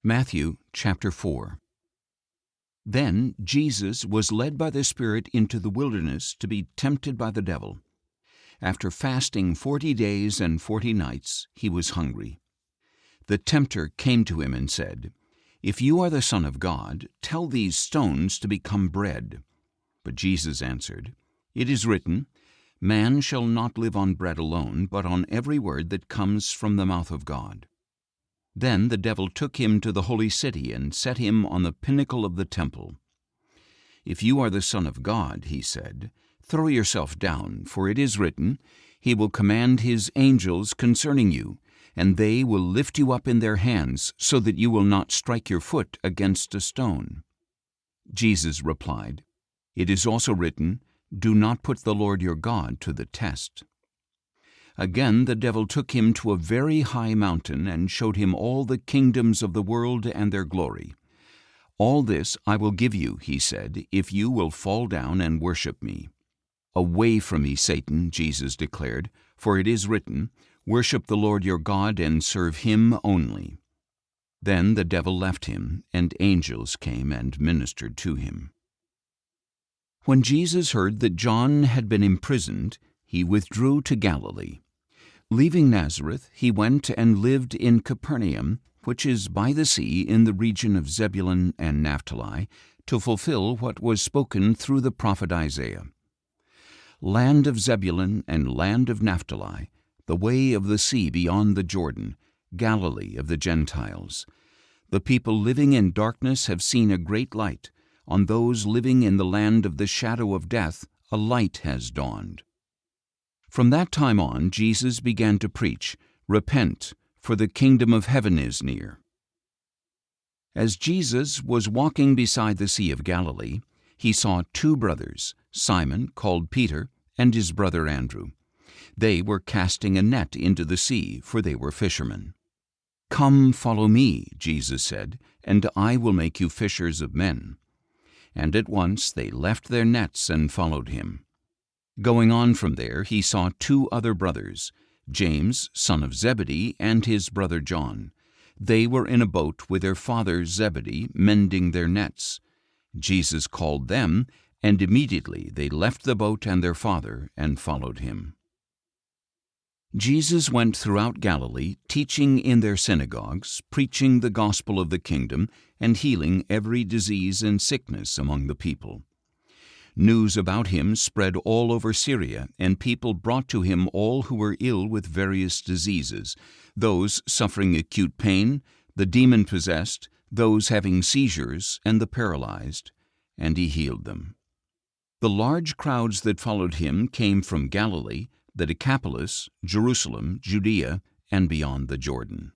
Matthew chapter 4. Then Jesus was led by the Spirit into the wilderness to be tempted by the devil. After fasting 40 days and 40 nights, he was hungry. The tempter came to him and said, "If you are the Son of God, tell these stones to become bread." But Jesus answered, "It is written, 'Man shall not live on bread alone, but on every word that comes from the mouth of God.'" Then the devil took him to the holy city and set him on the pinnacle of the temple. "If you are the Son of God," he said, "throw yourself down, for it is written, 'He will command his angels concerning you, and they will lift you up in their hands, so that you will not strike your foot against a stone.'" Jesus replied, "It is also written, 'Do not put the Lord your God to the test.'" Again the devil took him to a very high mountain and showed him all the kingdoms of the world and their glory. "All this I will give you," he said, "if you will fall down and worship me." "Away from me, Satan," Jesus declared, "for it is written, 'Worship the Lord your God and serve him only.'" Then the devil left him, and angels came and ministered to him. When Jesus heard that John had been imprisoned, he withdrew to Galilee. Leaving Nazareth, he went and lived in Capernaum, which is by the sea in the region of Zebulun and Naphtali, to fulfill what was spoken through the prophet Isaiah. "Land of Zebulun and land of Naphtali, the way of the sea beyond the Jordan, Galilee of the Gentiles. The people living in darkness have seen a great light. On those living in the land of the shadow of death, a light has dawned." From that time on, Jesus began to preach, "Repent, for the kingdom of heaven is near." As Jesus was walking beside the Sea of Galilee, he saw 2 brothers, Simon, called Peter, and his brother Andrew. They were casting a net into the sea, for they were fishermen. "Come, follow me," Jesus said, "and I will make you fishers of men." And at once they left their nets and followed him. Going on from there, he saw 2 other brothers, James, son of Zebedee, and his brother John. They were in a boat with their father Zebedee, mending their nets. Jesus called them, and immediately they left the boat and their father and followed him. Jesus went throughout Galilee, teaching in their synagogues, preaching the gospel of the kingdom, and healing every disease and sickness among the people. News about him spread all over Syria, and people brought to him all who were ill with various diseases, those suffering acute pain, the demon-possessed, those having seizures, and the paralyzed, and he healed them. The large crowds that followed him came from Galilee, the Decapolis, Jerusalem, Judea, and beyond the Jordan.